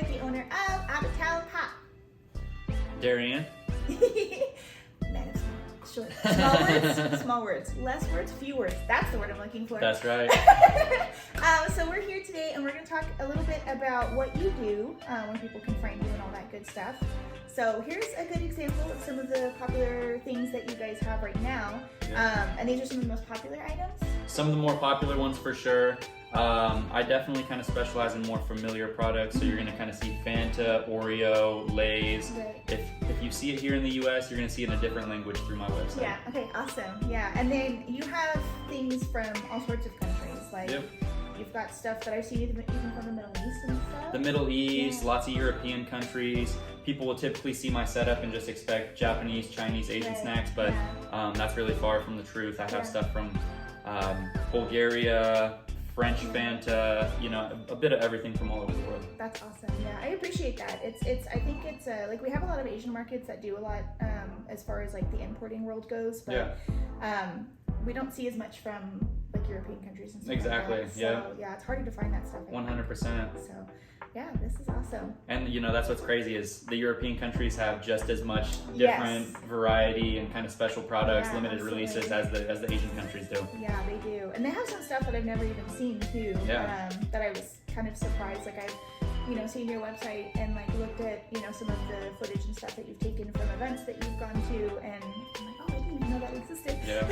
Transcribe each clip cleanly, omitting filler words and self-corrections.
with the owner of OuttaTown Pop. Darien. Man, it's short. Small words, small words. Less words, few words. That's the word I'm looking for. That's right. So we're here today and we're going to talk a little bit about what you do when people can find you and all that good stuff. So here's a good example of some of the popular things that you guys have right now. And these are some of the most popular items. Some of the more popular ones for sure. I definitely kind of specialize in more familiar products. So you're going to kind of see Fanta, Oreo, Lay's. Right. If you see it here in the US, you're going to see it in a different language through my website. Yeah, okay, awesome. Yeah, and then you have things from all sorts of countries. Like you've got stuff that I've seen even from the Middle East and stuff. The Middle East, lots of European countries. People will typically see my setup and just expect Japanese, Chinese, Asian snacks, but that's really far from the truth. I have stuff from Bulgaria, French Fanta, you know, a bit of everything from all over the world. That's awesome. Yeah, I appreciate that. I think it's like we have a lot of Asian markets that do a lot as far as like the importing world goes, but we don't see as much from like European countries and stuff. Exactly. Like that. So, yeah, it's harder to find that stuff. 100%. So yeah, this is awesome. And you know, that's what's crazy is the European countries have just as much different variety and kind of special products, limited releases as the Asian countries do. Yeah, they do. And they have some stuff that I've never even seen too. That I was kind of surprised. Like I've seen your website and like looked at, some of the footage and stuff that you've taken from events that you've gone to, and I'm like, oh, I didn't even know that existed. Yeah.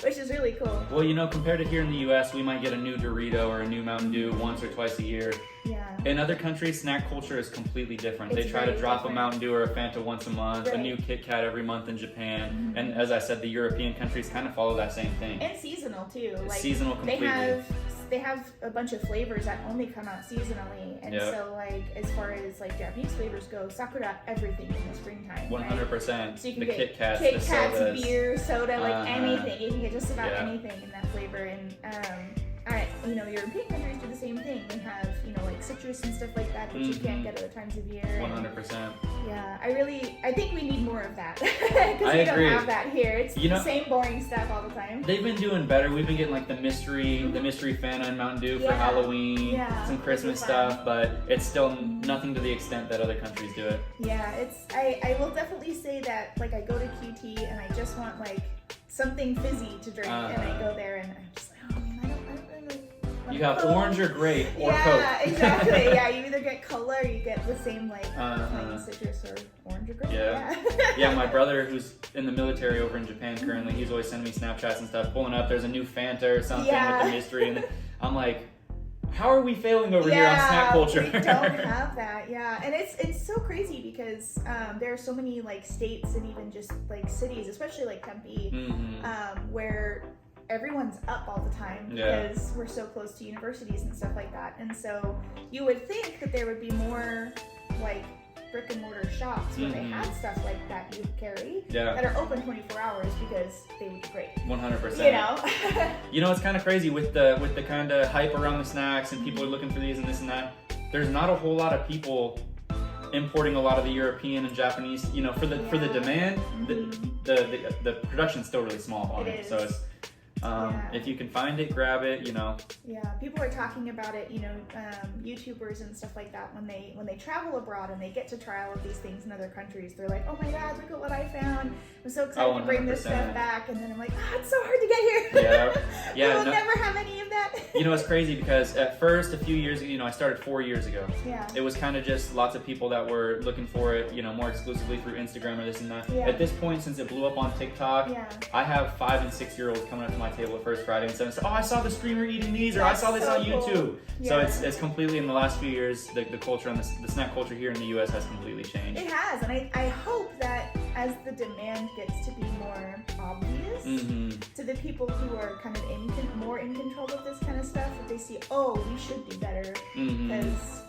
Which is really cool. Well, compared to here in the US, we might get a new Dorito or a new Mountain Dew once or twice a year. Yeah. In other countries, snack culture is completely different. They try to drop a Mountain Dew or a Fanta once a month, a new Kit Kat every month in Japan. And as I said, the European countries kind of follow that same thing. And seasonal too. Like seasonal completely. They have a bunch of flavors that only come out seasonally, and so like as far as like Japanese flavors go, sakura everything in the springtime. 100%. So you can the get Kit Kats, Kit the Kats, sodas, beer, soda, like anything. You can get just about Yeah. anything in that flavor, and European countries do the same thing. They have like citrus and stuff like that you can't get other times of year. 100%. Yeah, I think we need more of that because we agree. don't have that here. It's the same boring stuff all the time. They've been doing better. We've been getting like the mystery Fanta and Mountain Dew for Halloween, some Christmas stuff, but it's still nothing to the extent that other countries do it. Yeah, I will definitely say that like I go to QT and I just want like something fizzy to drink, and I go there and I'm just like, oh man, I don't really. You have orange or grape or Coke. Yeah, exactly. Yeah, you either get cola or you get the same like citrus or orange or grape. Yeah, my brother who's in the military over in Japan currently, he's always sending me Snapchats and stuff, pulling up, there's a new Fanta or something with the mystery, and I'm like, how are we failing over here on snack culture? We don't have that, and it's so crazy because there are so many like states and even just like cities, especially like Tempe, where everyone's up all the time because we're so close to universities and stuff like that, and so you would think that there would be more like brick and mortar shops where they had stuff like that you carry that are open 24 hours because they would be great. 100%. It's kind of crazy with the kind of hype around the snacks and people are looking for these and this and that. There's not a whole lot of people importing a lot of the European and Japanese, for the demand. The production's still really small on it, so it's if you can find it, grab it, Yeah, people are talking about it, YouTubers and stuff like that, when they travel abroad and they get to try all of these things in other countries, they're like, oh my god, look at what I found. I'm so excited to bring this stuff back. And then I'm like, it's so hard to get here. We'll never have any of that. It's crazy because at first, a few years ago, I started 4 years ago. It was kind of just lots of people that were looking for it, more exclusively through Instagram or this and that. At this point, since it blew up on TikTok, I have 5 and 6-year-olds coming up to my table at First Friday and saying, I saw the streamer eating these, or I saw this on YouTube. So it's completely, in the last few years, the culture and the snack culture here in the US has completely changed. It has, and I hope that as the demand gets to be more obvious to the people who are kind of more in control of this kind of stuff, that they see, we should do better because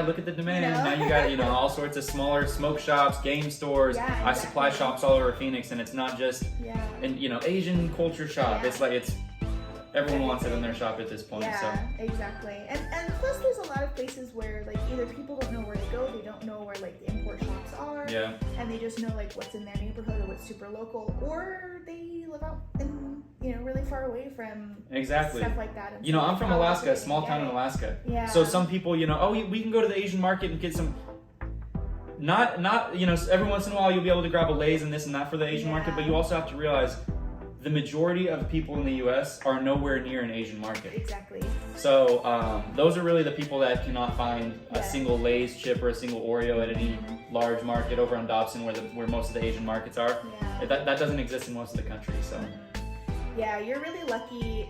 look at the demand. Now you got, all sorts of smaller smoke shops, game stores. I supply shops all over Phoenix, and it's not just an Asian culture shop. It's like everyone wants it in their shop at this point. Exactly. And plus there's a lot of places where like either people don't know where to go, they don't know where like the import shops are, Yeah. And they just know like what's in their neighborhood or what's super local, or they live out in, you know, really far away from stuff like that. And you know, I'm from Alaska, a small town in Alaska. Yeah. So some people, you know, oh, we can go to the Asian market and get some. Not, you know, every once in a while you'll be able to grab a Lay's and this and that for the Asian market, but you also have to realize the majority of people in the U.S. are nowhere near an Asian market. Exactly. So those are really the people that cannot find a single Lay's chip or a single Oreo at any large market over on Dobson where most of the Asian markets are. Yeah. That doesn't exist in most of the country. So. Yeah, you're really lucky.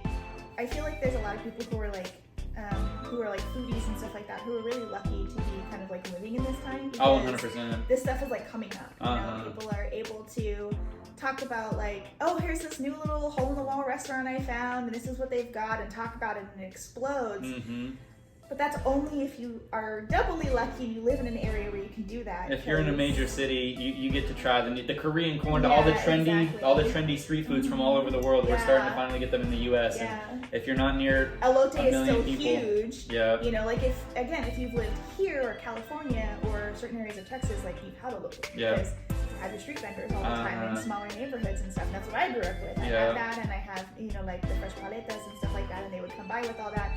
I feel like there's a lot of people who are like foodies and stuff like that, who are really lucky to be kind of like living in this time. Oh, 100%. This stuff is like coming up. You know, people are able to talk about like, oh, here's this new little hole-in-the-wall restaurant I found, and this is what they've got, and talk about it, and it explodes. But that's only if you are doubly lucky and you live in an area where you can do that. If you're in a major city, you get to try the Korean corn, all the trendy street foods from all over the world. We're starting to finally get them in the U.S. And if you're not near elote a million is so people, huge. Yeah. You know, like if you've lived here or California or certain eareas of Texas, like you've had elote. Because you have your street vendors all the time in smaller neighborhoods and stuff. And that's what I grew up with. I had that, and I have, you know, like the fresh paletas and stuff like that, and they would come by with all that.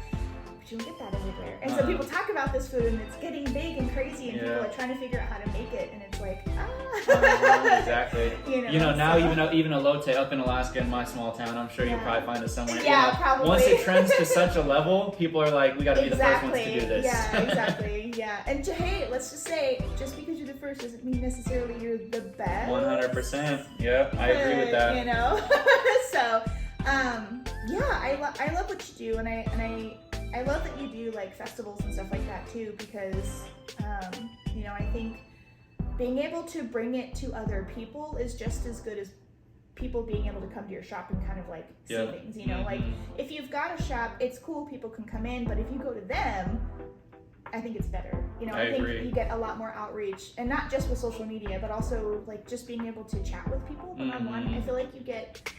But you don't get that everywhere. And so people talk about this food, and it's getting big and crazy, and people are trying to figure out how to make it, and it's like, exactly. You know, now even elote up in Alaska in my small town, I'm sure you'll probably find it somewhere. Yeah, you know, probably. Once it trends to such a level, people are like, we got to be the first ones to do this. Yeah, exactly. Yeah, and hey, let's just say, just because you're the first doesn't mean necessarily you're the best. 100%. Yeah, I agree with that. You know, so I love what you do, and I love that you do like festivals and stuff like that too, because you know, I think being able to bring it to other people is just as good as people being able to come to your shop and kind of like see things, you know, like if you've got a shop, it's cool, people can come in, but if you go to them, I think it's better. You know, I think you get a lot more outreach, and not just with social media, but also like just being able to chat with people one-on-one. I feel like you get,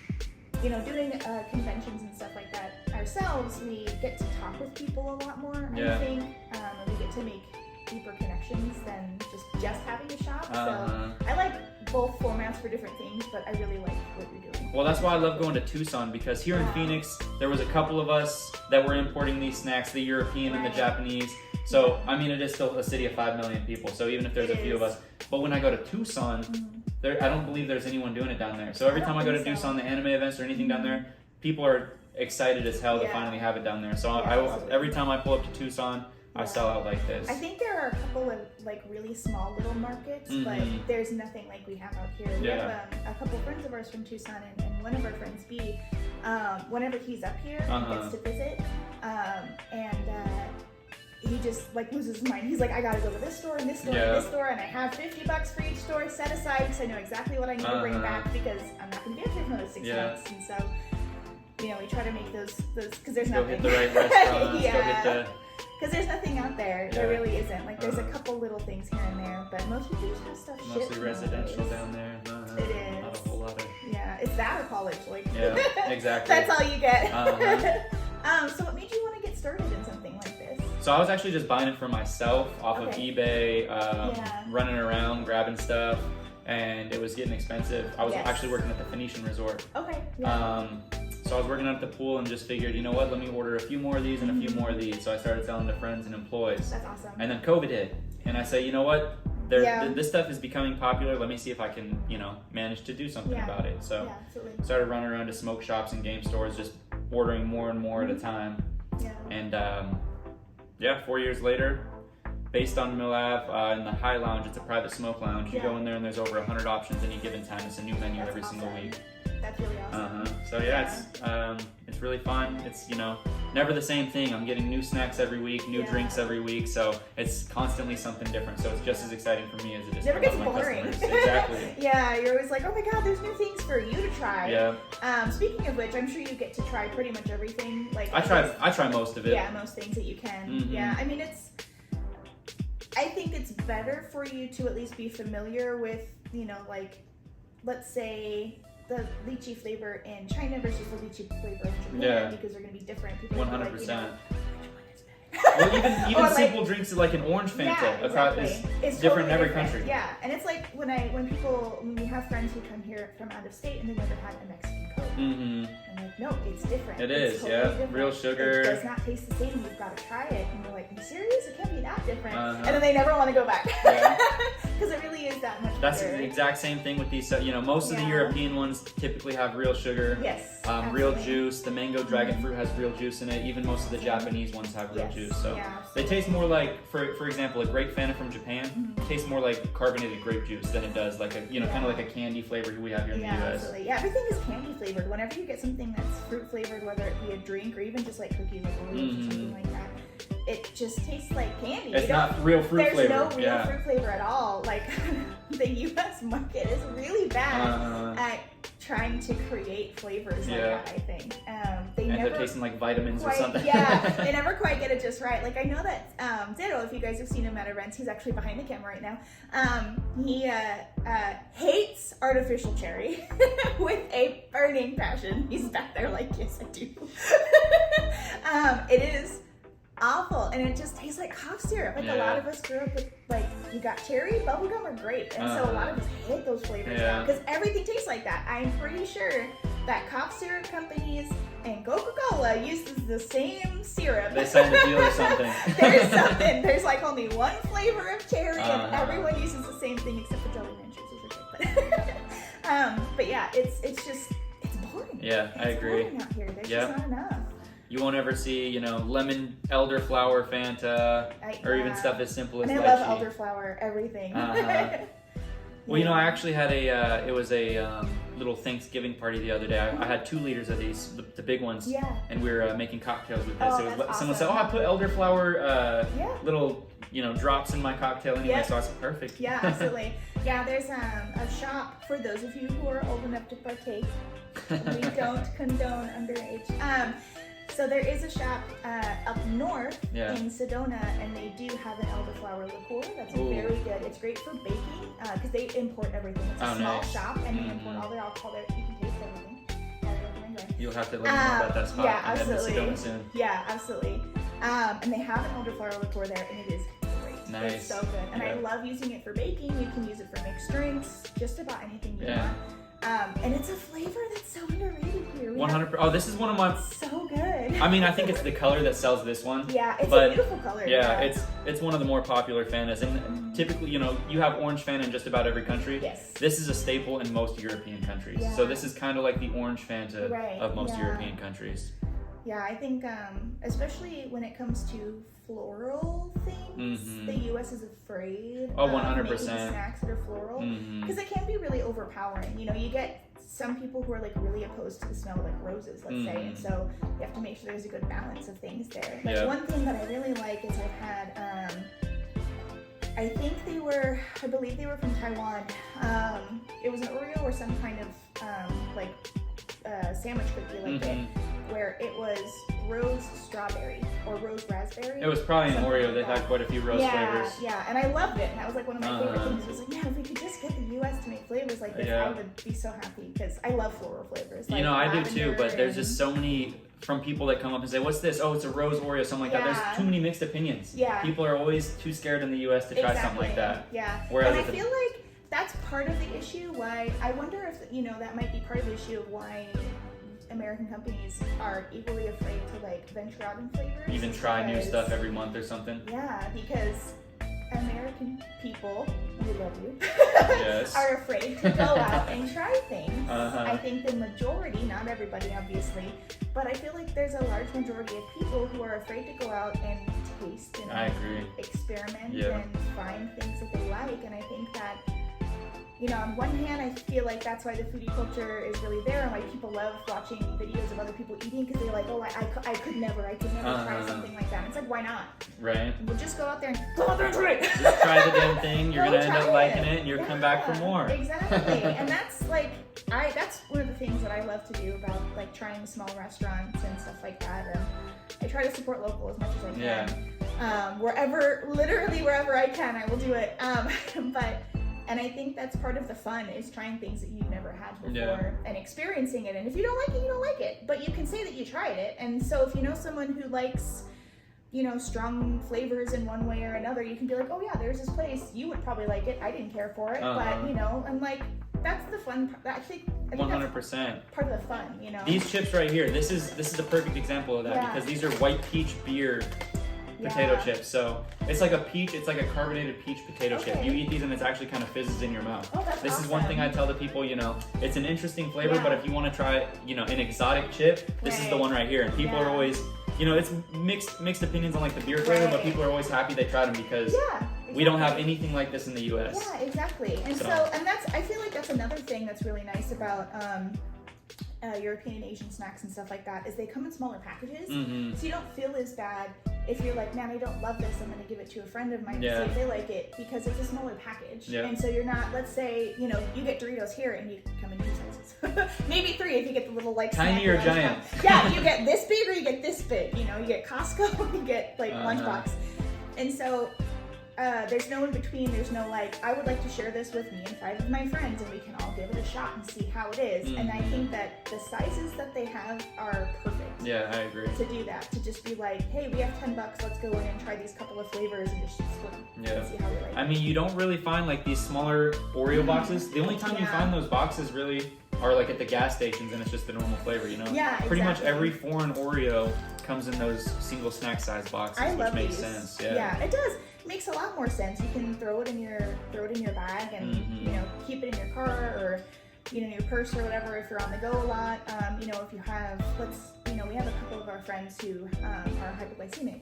you know, doing conventions and stuff like that ourselves, we get to talk with people a lot more, I think, and we get to make deeper connections than just having a shop. So I like both formats for different things, but I really like what you're doing. Well, that's why I love going to Tucson, because here in Phoenix, there was a couple of us that were importing these snacks, the European and the Japanese. So, I mean, it is still a city of 5 million people, so even if there's a few of us. But when I go to Tucson, I don't believe there's anyone doing it down there. So every time I go to Tucson, the anime events or anything down there, people are excited as hell to finally have it down there. So every time I pull up to Tucson, I sell out like this. I think there are a couple of like really small little markets, but there's nothing like we have out here. We have a couple friends of ours from Tucson, and one of our friends, B, whenever he's up here, he gets to visit, and he just like loses his mind. He's like, I gotta go to this store and this store and this store, and I have $50 for each store set aside because I know exactly what I need to bring back, because I'm not gonna be up here for another 6 months. And so, you know, we try to make those because there's nothing. Go hit the right restaurants. Because there's nothing out there. There really isn't. Like, there's a couple little things here and there, but most people just have stuff shipped. Mostly residential down there. It is. Not a whole lot of. Yeah, it's that or college. Like, exactly. That's all you get. So what made you want to get started in something like this? So I was actually just buying it for myself off of eBay, running around, grabbing stuff, and it was getting expensive. I was actually working at the Phoenician Resort. Okay. So I was working at the pool and just figured, you know what, let me order a few more of these and a few more of these. So I started selling to friends and employees. That's awesome. And then COVID hit. And I said, you know what, this stuff is becoming popular. Let me see if I can, you know, manage to do something about it. So started running around to smoke shops and game stores, just ordering more and more at a time. And 4 years later, based on Mill Ave, in the High Lounge, it's a private smoke lounge. You go in there and there's over 100 options any given time. It's a new menu every single week. That's really awesome. So it's really fun. It's, you know, never the same thing. I'm getting new snacks every week, new drinks every week, so it's constantly something different. So it's just as exciting for me as it is for my customers. Exactly. You're always like, oh my god, there's new things for you to try. Speaking of which, I'm sure you get to try pretty much everything. Like I try most of it. Yeah, most things that you can. Yeah, I mean I think it's better for you to at least be familiar with, you know, like, let's say the lychee flavor in China versus the lychee flavor in Japan, because they're going to be different. People 100%. Like, you know, which one is better? Well, even simple drinks like an orange Fanta is different in every country. Yeah, and it's like when we have friends who come here from out of state and they've never had a Mexican Coke. I'm like, no, it's different. It's totally different. Real sugar. It does not taste the same. You've got to try it. And you're like, are you serious? It can't be that different. And then they never want to go back because it really is that much. That's the exact same thing with these. Most of the European ones typically have real sugar. Yes. Real juice. The mango dragon fruit has real juice in it. Even most of the Japanese ones have real juice. So they taste more like, for example, a grape Fanta from Japan tastes more like carbonated grape juice than it does like a kind of like a candy flavor we have here in the US. Absolutely. Yeah, everything is candy flavored. Whenever you get something that's fruit flavored, whether it be a drink or even just like cookies or Oreos or something like that, it just tastes like candy. It's not real fruit flavor. There's no real fruit flavor at all. Like the US market is really bad at trying to create flavors like that, I think. They never tasting like vitamins or something. They never quite get it just right. Like I know that Ditto, if you guys have seen him at events, he's actually behind the camera right now. He hates artificial cherry with a burning passion. He's back there like, yes, I do. It is awful, and it just tastes like cough syrup. Like a lot of us grew up with, like, you got cherry, bubblegum, or grape, and so a lot of us hate those flavors now because everything tastes like that. I'm pretty sure that cough syrup companies and Coca-Cola uses the same syrup. They signed a deal or something. There's something. There's like only one flavor of cherry, and everyone uses the same thing except for Jelly Ranchers, which is okay. But yeah, it's boring. Yeah, I agree. Boring out here. There's just not enough. You won't ever see, lemon elderflower Fanta, or even stuff as simple as lychee. And I love elderflower, everything. Well, I actually had it was a little Thanksgiving party the other day. I had 2 liters of these, the big ones, and we were making cocktails with this. Someone said, I put elderflower little, drops in my cocktail anyway, so it's perfect. Yeah, absolutely. Yeah, there's a shop for those of you who are old enough to partake. We don't condone underage. So there is a shop up north in Sedona, and they do have an elderflower liqueur that's very good. It's great for baking because they import everything. It's a small shop, and they import all their alcohol there. You can taste everything. You'll have to let me know about that spot. Yeah, absolutely. Sedona soon. Yeah, absolutely. And they have an elderflower liqueur there, and it is great. Nice. It's so good, and I love using it for baking. You can use it for mixed drinks, just about anything you want. And it's a flavor that's so underrated here. 100%. Oh, this is one of my. So good. I mean, I think it's the color that sells this one. Yeah, it's a beautiful color. Yeah, it's one of the more popular Fantas, and typically, you have orange Fanta in just about every country. Yes. This is a staple in most European countries. Yeah. So this is kind of like the orange Fanta of most European countries. Yeah, I think especially when it comes to floral things, the U.S. is afraid of 100%. making snacks that are floral because it can be really overpowering. You get some people who are like really opposed to the smell of like roses, let's say, and so you have to make sure there's a good balance of things there. Like one thing that I really like is I've had, I believe they were from Taiwan. It was an Oreo or some kind of sandwich cookie like it, where it was rose strawberry or rose raspberry. It was probably an Oreo. They had quite a few rose flavors. Yeah, and I loved it. And that was like one of my favorite things. It was like, if we could just get the U.S. to make flavors like this, I would be so happy because I love floral flavors. Like I do too, but there's just so many from people that come up and say, what's this? Oh, it's a rose Oreo, something like that. There's too many mixed opinions. Yeah. People are always too scared in the U.S. to try something like that. Yeah. Whereas and I feel like that's part of the issue why, I wonder if, that might be part of the issue of why American companies are equally afraid to like venture out in flavors. Even try new stuff every month or something. Yeah, because American people, we love you, are afraid to go out and try things. I think the majority, not everybody obviously, but I feel like there's a large majority of people who are afraid to go out and taste and experiment and find things that they like. And I think that, on one hand, I feel like that's why the foodie culture is really there and why people love watching videos of other people eating because they're like, oh, I could never try something like that. And it's like, why not? Right. We'll just go out there and try it. Just try the damn thing. You're going to end up liking it and you'll come back for more. Exactly. And that's like, that's one of the things that I love to do about like trying small restaurants and stuff like that. And I try to support local as much as I can. Literally wherever I can, I will do it. And I think that's part of the fun is trying things that you've never had before and experiencing it. And if you don't like it, you don't like it. But you can say that you tried it. And so if you know someone who likes, you know, strong flavors in one way or another, you can be like, oh yeah, there's this place, you would probably like it, I didn't care for it, but you know, I'm like, that's the fun part. I think 100%. Part of the fun, you know. These chips right here, this is a perfect example of that because these are white peach beer potato chips. So it's like a peach, it's like a carbonated peach potato chip. You eat these and it's actually kind of fizzes in your mouth. Oh, that's This awesome. is one thing I tell the people, you know, it's an interesting flavor, but if you want to try, you know, an exotic chip, this is the one right here. And people are always, you know, it's mixed opinions on like the beer flavor, but people are always happy they tried them because we don't have anything like this in the US. Yeah, exactly. And so that's, I feel like that's another thing that's really nice about European and Asian snacks and stuff like that, is they come in smaller packages, so you don't feel as bad if you're like, man, I don't love this, I'm going to give it to a friend of mine to see if they like it, because it's a smaller package. And so you're not, let's say, you know, you get Doritos here and you come in 2 sizes. Maybe 3 if you get the little like tiny or giant. Yeah, you get this big or you get this big, you know, you get Costco, you get like Lunchbox. And so there's no in between. There's no like, I would like to share this with me and 5 of my friends and we can all give it a shot and see how it is. And I think that the sizes that they have are perfect. Yeah, I agree. To do that, to just be like, hey, we have $10, let's go in and try these couple of flavors and just split them and see how we like it. I mean, you don't really find like these smaller Oreo boxes. The only time you find those boxes really are like at the gas stations and it's just the normal flavor, you know? Yeah, exactly. Pretty much every foreign Oreo comes in those single snack size boxes, which makes sense. Yeah, it does. It makes a lot more sense. You can throw it in your bag and you know, keep it in your car or, you know, your purse or whatever if you're on the go a lot. You know, if you have, we have a couple of our friends who are hypoglycemic,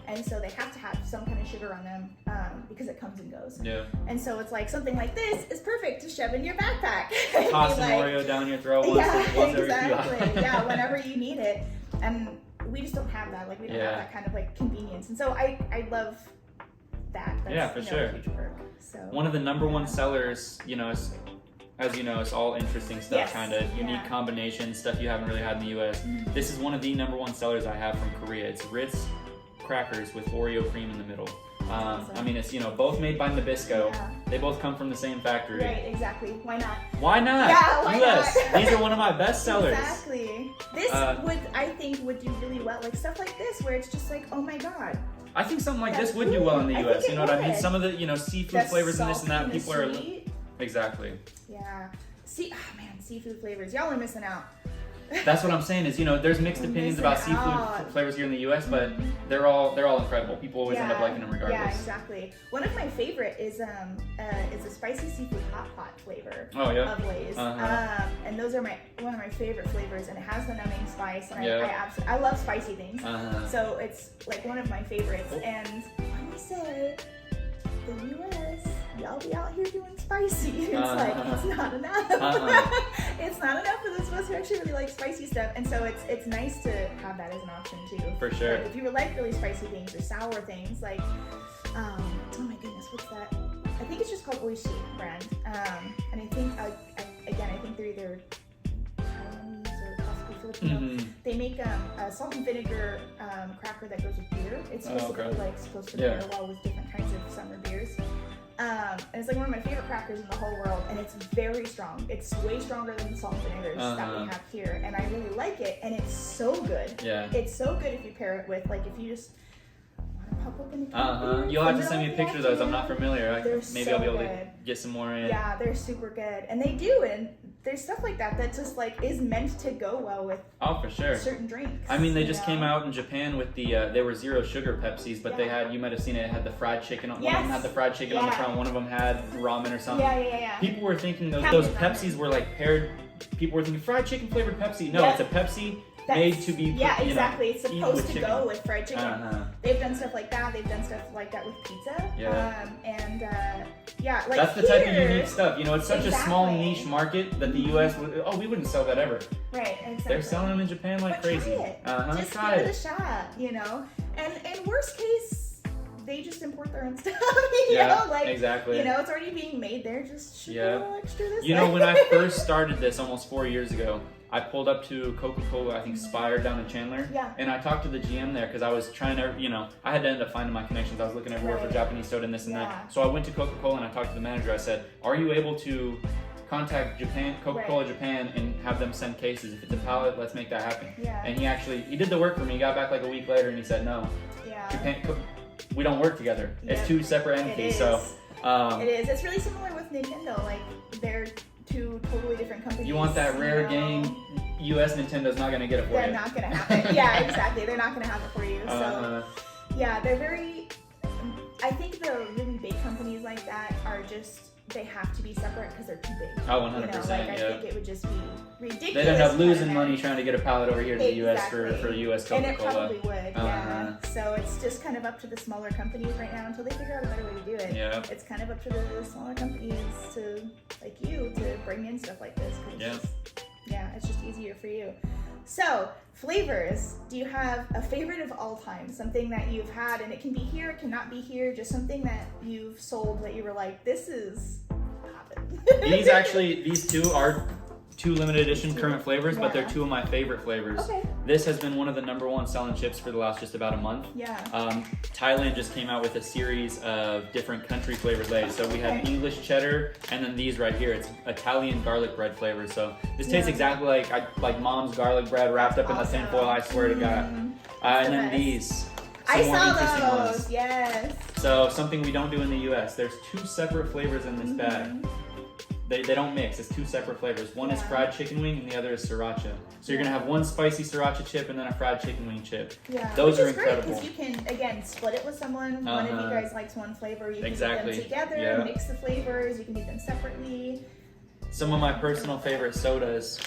and so they have to have some kind of sugar on them because it comes and goes. Yeah. And so it's like something like this is perfect to shove in your backpack. Toss an Oreo down your throat once exactly. Yeah, whenever you need it. And we just don't have that. Like we don't have that kind of like convenience. And so I love that. That's, for sure. A huge perk. So one of the number one sellers, you know, is, as you know, it's all interesting stuff, kind of unique combinations, stuff you haven't really had in the US. This is one of the number one sellers I have from Korea. It's Ritz crackers with Oreo cream in the middle. I mean, it's, you know, both made by Nabisco. They both come from the same factory. Right, exactly. Why not? Why not? Yeah, why US. not? These are one of my best sellers. Exactly. This I think would do really well. Like stuff like this where it's just like, oh my god. I think something like this would do well in the US. You know what I mean? Some of the, you know, seafood flavors and this and that, people are... Exactly. Yeah. Seafood flavors. Y'all are missing out. That's what I'm saying is, you know, there's mixed opinions about seafood flavors here in the US, but they're all incredible. People always end up liking them regardless. Yeah, exactly. One of my favorite is a spicy seafood hot pot flavor of Lay's. And those are one of my favorite flavors, and it has the numbing spice, and I love spicy things. So it's like one of my favorites. And let me say, the US, y'all be out here doing spicy, and it's like, it's not enough. It's not enough for those of us who actually really like spicy stuff, and so it's nice to have that as an option too. For sure. Like if you like really spicy things or sour things, like, oh my goodness, what's that? I think it's just called Oishi brand, and I think, I think they're either Taiwanese or possibly Filipino. They make a salt and vinegar cracker that goes with beer. It's specifically supposed to pair well with different kinds of summer beers. And it's like one of my favorite crackers in the whole world, and it's very strong. It's way stronger than the salt and vinegars that we have here, and I really like it, and it's so good. Yeah. It's so good if you pair it with, like, if you just want to pop open a can. You'll have to send me a picture of those. I'm not familiar. Maybe I'll be able to get some more in. Yeah, they're super good, and they do, and there's stuff like that that just like is meant to go well with for sure certain drinks. I mean, they just came out in Japan with the they were 0 sugar Pepsis, but they had, you might have seen it had the fried chicken on. One of them had the fried chicken on the front. One of them had ramen or something. People were thinking those Pepsis were like paired. People were thinking fried chicken flavored Pepsi. No, it's a Pepsi made to be exactly. It's supposed to go with fried chicken. They've done stuff like that. They've done stuff like that with pizza. Like that's the type of unique stuff. You know, it's such a small niche market that the US we wouldn't sell that ever. Right, exactly. They're selling them in Japan like crazy. Try it. Just give it a shot, you know. And worst case, they just import their own stuff. you know, like exactly. You know, it's already being made there. Just ship a little extra this You know, when I first started this almost 4 years ago, I pulled up to Coca-Cola, I think Spire down in Chandler, and I talked to the GM there because I was trying to, you know, I had to end up finding my connections. I was looking everywhere for Japanese soda and this and that. So I went to Coca-Cola and I talked to the manager. I said, are you able to contact Coca-Cola Japan and have them send cases? If it's a pallet, let's make that happen. And he did the work for me. He got back like a week later and he said no. Japan, we don't work together. It's two separate entities. So it is. It's really similar with Nintendo. Like they're two totally different companies. You want that rare game? U.S. Nintendo's not gonna get it for you. They're not gonna have it. Yeah, exactly. They're not gonna have it for you. So yeah, they're very. I think the really big companies like that are just. They have to be separate because they're too big. Oh, 100%. I think it would just be ridiculous. They'd end up losing money trying to get a pallet over here to the U.S. for the U.S. Coca-Cola. And it probably would, yeah. So it's just kind of up to the smaller companies right now until they figure out a better way to do it. Yeah. It's kind of up to the smaller companies to, like you, to bring in stuff like this. It's just easier for you. So, flavors. Do you have a favorite of all time? Something that you've had, and it can be here, it cannot be here, just something that you've sold that you were like, this is poppin'. These two are two limited edition current flavors, but they're two of my favorite flavors. Okay. This has been one of the #1 selling chips for the last just about a month. Yeah. Thailand just came out with a series of different country flavored lays. So we have English cheddar, and then these right here. It's Italian garlic bread flavor. So this tastes exactly like mom's garlic bread wrapped up in the tinfoil. I swear to God. And then these. I saw those. Yes. So something we don't do in the U.S. There's two separate flavors in this bag. They don't mix. It's two separate flavors. One is fried chicken wing and the other is sriracha. So you're gonna have one spicy sriracha chip and then a fried chicken wing chip. Yeah, those are incredible. Because you can again split it with someone. One of you guys likes one flavor. You can do them together. Mix the flavors. You can do them separately. Some of my personal favorite sodas.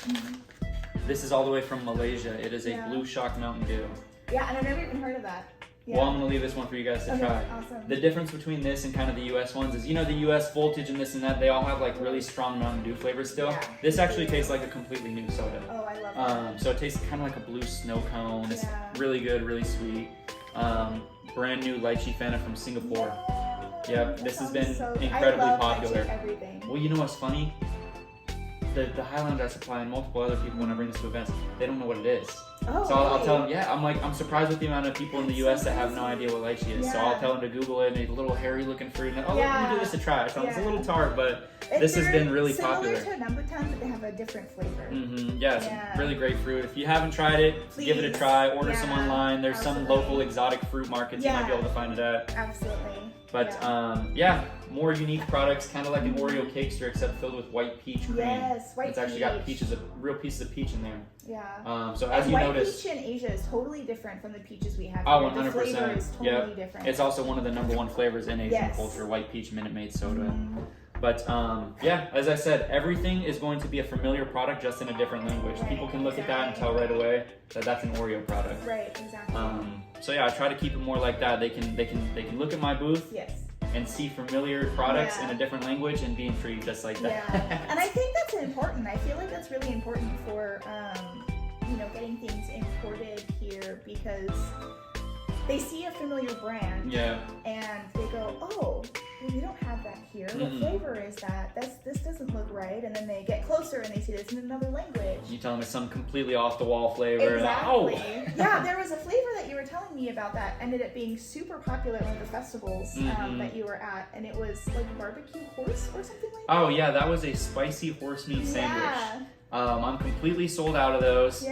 This is all the way from Malaysia. It is a Blue Shock Mountain Dew. Yeah, and I've never even heard of that. Yeah. Well, I'm going to leave this one for you guys to try. Awesome. The difference between this and kind of the U.S. ones is, the U.S. Voltage and this and that, they all have like really strong Mountain Dew flavors still. Yeah. This actually tastes like a completely new soda. Oh, I love that. So it tastes kind of like a blue snow cone. It's really good, really sweet. Brand new lychee Fanta from Singapore. Yep, this has been incredibly popular. Well, you know what's funny? The Highlander I supply and multiple other people when I bring this to events, they don't know what it is. Oh, so I'll tell them, I'm surprised with the amount of people in the U.S. that have no idea what lychee is. So I'll tell them to Google it, and a little hairy looking fruit, and let me do this a try. So it's a little tart, but this has been really popular. Similar to Numbutan, but they have a different flavor. It's really great fruit. If you haven't tried it, give it a try. Order some online. There's some local exotic fruit markets you might be able to find it at. Absolutely. But more unique products, kind of like an Oreo cakester, except filled with white peach cream. Yes, white peach. It's actually got peaches, real pieces of peach in there. Yeah. So as you notice, white peach in Asia is totally different from the peaches we have. Oh, here. 100%. The flavor is totally different. It's also one of the #1 flavors in Asian culture, white peach Minute Maid soda. But as I said, everything is going to be a familiar product, just in a different language. People can look at that and tell right away that that's an Oreo product. Right, exactly. So I try to keep it more like that. They can look at my booth. And see familiar products in a different language and be intrigued just like that. Yeah, and I think that's important. I feel like that's really important for getting things imported here because they see a familiar brand and they go, oh, we don't have that here. What flavor is that? This doesn't look right. And then they get closer and they see this in another language. You tell them it's some completely off the wall flavor. Exactly. And Yeah, there was a flavor that you were telling me about that ended up being super popular at one of the festivals that you were at, and it was like barbecue horse or something like that. Oh yeah, that was a spicy horse meat sandwich. I'm completely sold out of those.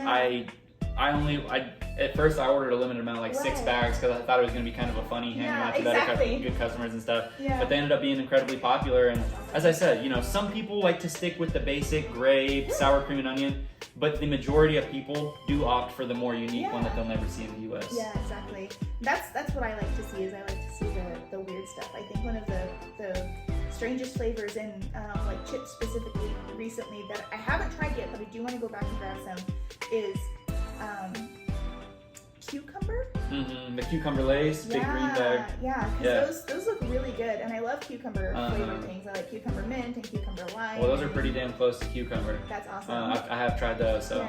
At first I ordered a limited amount, like 6 bags, because I thought it was going to be kind of a funny handing out to better good customers and stuff. But they ended up being incredibly popular. And as I said, some people like to stick with the basic grape, sour cream and onion, but the majority of people do opt for the more unique one that they'll never see in the U.S. Yeah, exactly. That's what I like to see. Is I like to see the weird stuff. I think one of the strangest flavors in like chips specifically recently that I haven't tried yet, but I do want to go back and grab some is cucumber. The cucumber lace, big green bag. Yeah, because those look really good, and I love cucumber flavored things. I like cucumber mint and cucumber lime. Well, those are pretty damn close to cucumber. That's awesome. I have tried those, so.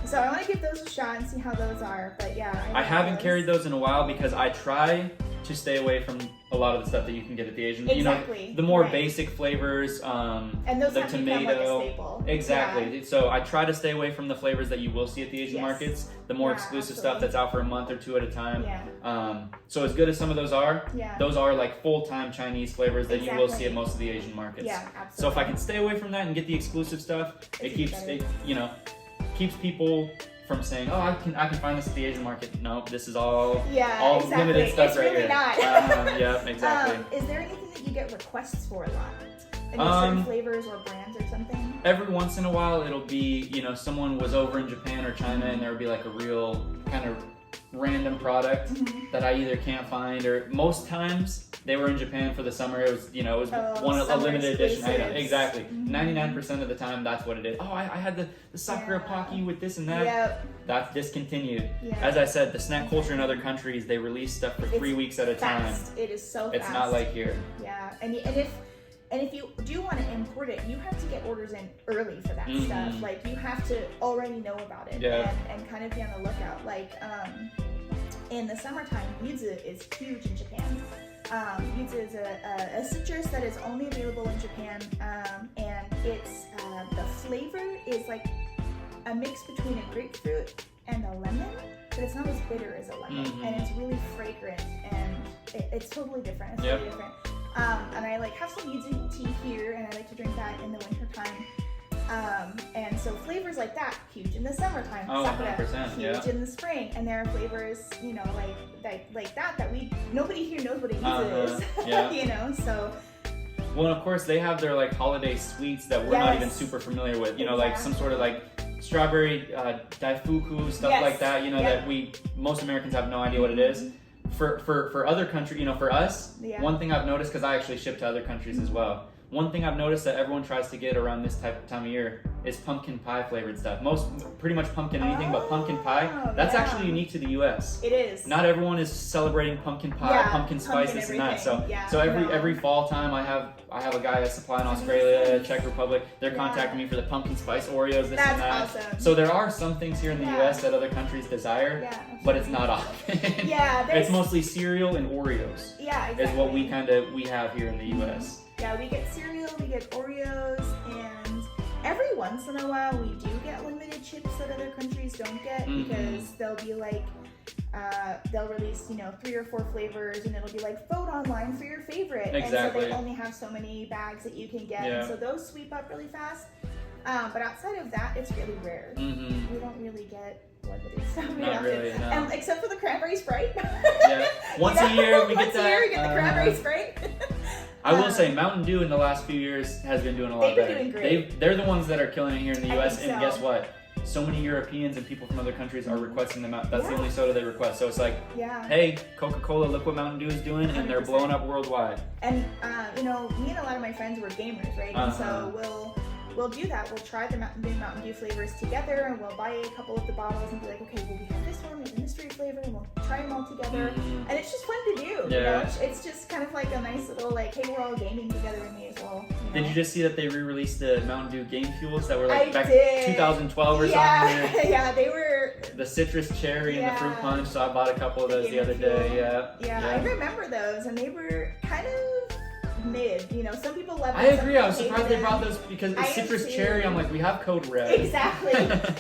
So I want to give those a shot and see how those are, but I haven't carried those in a while because I try to stay away from a lot of the stuff that you can get at the Asian. The more basic flavors, and those the have tomato. Become like a staple. Exactly. So I try to stay away from the flavors that you will see at the Asian markets. The more exclusive stuff that's out for a month or 2 at a time. So as good as some of those are, those are like full-time Chinese flavors that you will see at most of the Asian markets. Yeah, absolutely. So if I can stay away from that and get the exclusive stuff, it keeps people from saying, oh, I can find this at the Asian market. Nope, this is all exactly. limited stuff it's right really here. Not. Yeah, exactly. Is there anything that you get requests for a lot? Any certain flavors or brands or something? Every once in a while, it'll be, you know, someone was over in Japan or China, and there would be like a real kind of random product that I either can't find, or most times they were in Japan for the summer. It was, you know, it was a limited edition item. Exactly. 99% of the time, that's what it is. Oh, I had the sakura pocky with this and that. Yep. That's discontinued. As I said, the snack culture in other countries, they release stuff for 3 weeks at a time. It is so fast. It's not like here. Yeah, and if you do want to import it, you have to get orders in early for that stuff. Like, you have to already know about it and kind of be on the lookout. Like, in the summertime, yuzu is huge in Japan. Yuzu is a citrus that is only available in Japan, and it's the flavor is like a mix between a grapefruit and a lemon, but it's not as bitter as a lemon, and it's really fragrant, and it's totally different. It's totally different. And I like have some yuzu tea here, and I like to drink that in the winter time. And so flavors like that, huge in the summertime. Sakura, 100%, huge in the spring. And there are flavors, you know, like that nobody here knows what a yuzu is. You know, so. Well, and of course they have their like holiday sweets that we're not even super familiar with. You know, like some sort of like strawberry daifuku, stuff like that. You know, that most Americans have no idea what it is. For other countries, you know, for us, one thing I've noticed, because I actually ship to other countries as well, one thing I've noticed that everyone tries to get around this time of year is pumpkin pie flavored stuff. Pretty much pumpkin anything, but pumpkin pie, that's actually unique to the U.S. It is. Not everyone is celebrating pumpkin pie, pumpkin spice, this and that. So every fall time, I have a guy I supply in Australia, Czech Republic. They're contacting me for the pumpkin spice Oreos, this and that. That's awesome. So there are some things here in the U.S. that other countries desire, but it's not often. It's mostly cereal and Oreos. Yeah, exactly. Is what we have here in the U.S. Yeah, we get cereal, we get Oreos, and every once in a while we do get limited chips that other countries don't get, because they'll be like, they'll release, you know, 3 or 4 flavors, and it'll be like, vote online for your favorite. Exactly. And so they only have so many bags that you can get, and so those sweep up really fast. But outside of that, it's really rare. We don't really get limited stuff. Not really, no. And except for the cranberry Sprite. Once a year we get that. Once a year we get the cranberry Sprite. I will say Mountain Dew in the last few years has been doing a lot better. They've been doing great. They're the ones that are killing it here in the U.S. And guess what? So many Europeans and people from other countries are requesting them out. That's the only soda they request. So it's like, hey, Coca-Cola, look what Mountain Dew is doing, and 100%. They're blowing up worldwide. And you know, me and a lot of my friends were gamers, right? And so we'll do that. We'll try the Mountain Dew flavors together, and we'll buy a couple of the bottles and be like, okay, well, we have this one, we have a mystery flavor, and we'll try them all together. And it's just fun to do. You know? It's just kind of like a nice little, like, hey, we're all gaming together, we may as well. You know? Did you just see that they re-released the Mountain Dew Game Fuels that were like back 2012 or something? Yeah, they were. The citrus cherry and the fruit punch, so I bought a couple of those the other day. Yeah, I remember those, and they were kind of mid, you know, some people love it. I agree. I was surprised they brought those because it's citrus cherry. I'm like, we have Code Red. Exactly.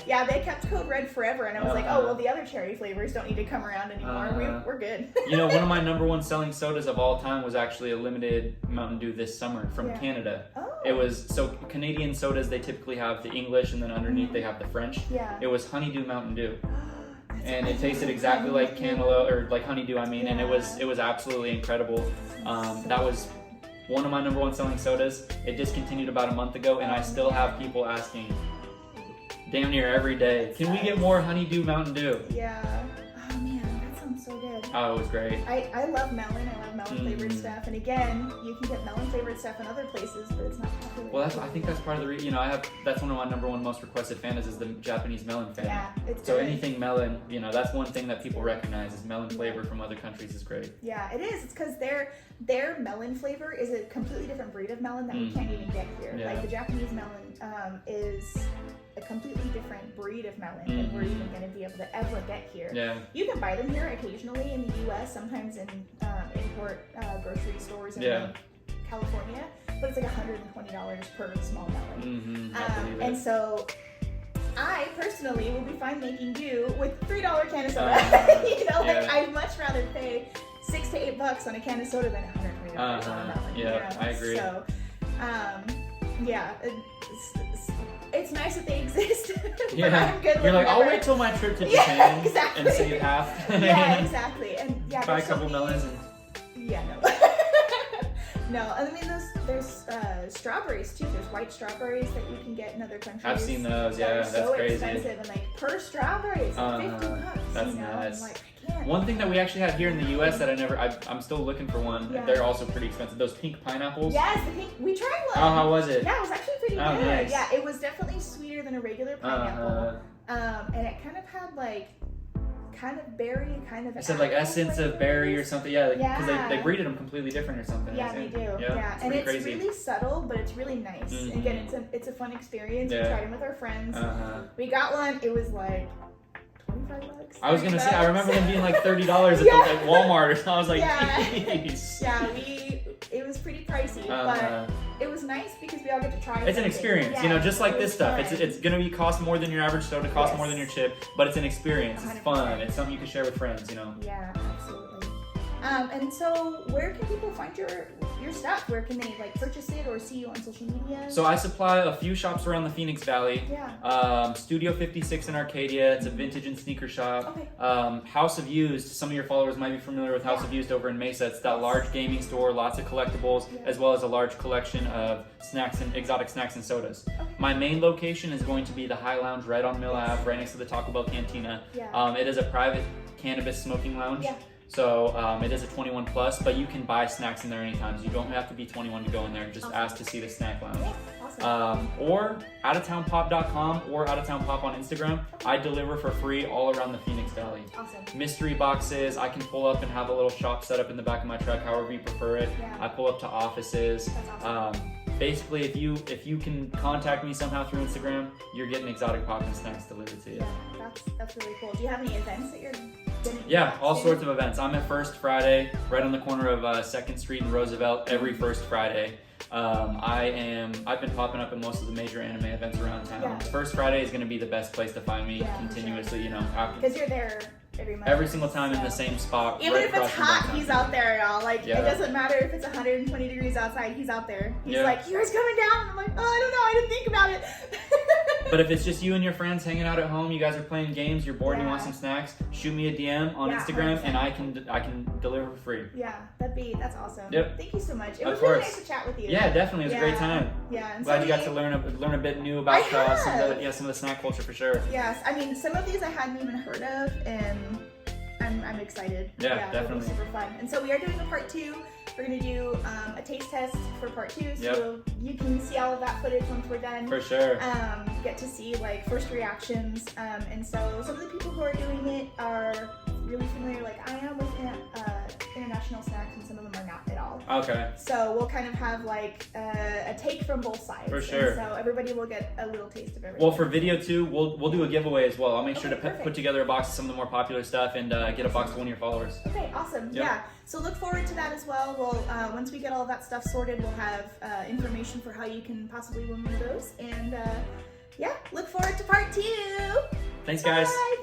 Yeah, they kept Code Red forever, and I was like, oh well, the other cherry flavors don't need to come around anymore. We're good. You know, one of my #1 selling sodas of all time was actually a limited Mountain Dew this summer from Canada. It was Canadian sodas. They typically have the English, and then underneath they have the French. It was Honeydew Mountain Dew. And it tasted exactly like cantaloupe, or like honeydew, I mean, and it was absolutely incredible. That was one of my #1 selling sodas. It discontinued about a month ago, and I still have people asking damn near every day, can we get more Honeydew Mountain Dew? Yeah. Oh man, that sounds so good. Oh, it was great. I love melon. I love melon flavored stuff. And again, you can get melon flavored stuff in other places, but it's not popular. Well, I think that's part of the reason. You know, that's one of my #1 most requested fans is the Japanese melon fan. Yeah, it's so good. Anything melon, you know, that's one thing that people recognize is melon flavor from other countries is great. Yeah, it is. It's because their melon flavor is a completely different breed of melon that we can't even get here. Like the Japanese melon is a completely different breed of melon than we're even going to be able to ever get here. You can buy them here occasionally in the U.S., sometimes in import grocery stores in California, but it's like $120 per small melon. And so I personally will be fine making do with $3 can of soda. You know, like I'd much rather pay $6 to $8 on a can of soda than $120 on a melon. Yeah, you know? I agree. So, it's nice that they exist. Yeah. I'm good You're like, I'll never. wait till my trip to Japan exactly. and save half. Yeah, exactly. And yeah, buy a couple melons and. Yeah, no. No, I mean there's strawberries too. There's white strawberries that you can get in other countries. I've seen those. Yeah, that's so crazy. Expensive and like per strawberry it's like $50. That's you know? nuts. I'm like, I can't. One thing that we actually have here in the U.S. that I'm still looking for one. Yeah. They're also pretty expensive. Those pink pineapples. Yes, the pink. We tried one. Oh, how was it? Yeah, it was actually pretty good. Nice. Yeah, it was definitely sweeter than a regular pineapple. And it kind of had like kind of berry, kind of. It said like essence of berry or something. Yeah, because they breeded them completely different or something. Yeah, they do. Yeah, and it's crazy. really subtle, but it's really nice. Mm-hmm. And again, it's a fun experience. We tried them with our friends. We got one. It was like $25. I was gonna say, I remember them being like $30 at Walmart or something. I was like, jeez. Yeah, it was pretty pricey, but it was nice because we all get to try it. It's an experience, you know, just like this stuff. Fun. It's gonna cost more than your average soda, cost more than your chip, but it's an experience. 100%. It's fun. It's something you can share with friends, you know. Yeah, absolutely. And so, where can people find your stuff? Where can they like purchase it or see you on social media? So I supply a few shops around the Phoenix Valley. Yeah. Studio 56 in Arcadia. It's a vintage and sneaker shop. Okay. House of Used. Some of your followers might be familiar with House of Used over in Mesa. It's that large gaming store, lots of collectibles, as well as a large collection of snacks and exotic snacks and sodas. Okay. My main location is going to be the High Lounge right on Mill Ave, right next to the Taco Bell Cantina. Yeah. It is a private cannabis smoking lounge. Yeah. So it is a 21 plus, but you can buy snacks in there anytime. So you don't have to be 21 to go in there. Just ask to see the snack lounge. Awesome. Or OuttaTownPop.com or OuttaTown Pop on Instagram. I deliver for free all around the Phoenix Valley. Awesome. Mystery boxes. I can pull up and have a little shop set up in the back of my truck, however you prefer it. Yeah. I pull up to offices. That's awesome. Basically, if you can contact me somehow through Instagram, you're getting exotic pop and snacks delivered to you. Yeah, that's really cool. Do you have any events that you're gonna do? Yeah, all sorts of events. I'm at First Friday, right on the corner of 2nd Street and Roosevelt, every First Friday. I've been popping up at most of the major anime events around town. Yeah. First Friday is going to be the best place to find me continuously, you know. Because you're there every month. Every single time in the same spot. Even if it's hot, he's out there, y'all. Like, Yeah. it doesn't matter if it's 120 degrees outside, he's out there. He's Yeah. like, yours coming down. And I'm like, oh, I don't know, I didn't think about it. But if it's just you and your friends hanging out at home, you guys are playing games, you're bored and you want Yeah. some snacks, shoot me a DM on Instagram 100%. and I can deliver for free. Yeah, that's awesome. Yep. Thank you so much. It Of was really course. nice to chat with you. Yeah, definitely. It was a great time. Yeah. And Glad so you got to learn a bit new about some of the snack culture for sure. Yes, I mean, some of these I hadn't even heard of, and I'm excited. Yeah, definitely. It'll be super fun. And so we are doing a part 2. We're going to do a taste test for part 2, so you can see all of that footage once we're done. For sure. Get to see like first reactions. And so some of the people who are doing it are really familiar, like I am, with international snacks, and some of them are not at all. Okay. So we'll kind of have like a take from both sides. For sure. And so everybody will get a little taste of everything. Well, for video 2, we'll do a giveaway as well. I'll make sure to perfect. put together a box of some of the more popular stuff and get a box to one of your followers. Okay, awesome. Yep. Yeah. So look forward to that as well. We'll once we get all of that stuff sorted, we'll have information for how you can possibly win one of those. And look forward to part 2. Thanks, guys. Bye.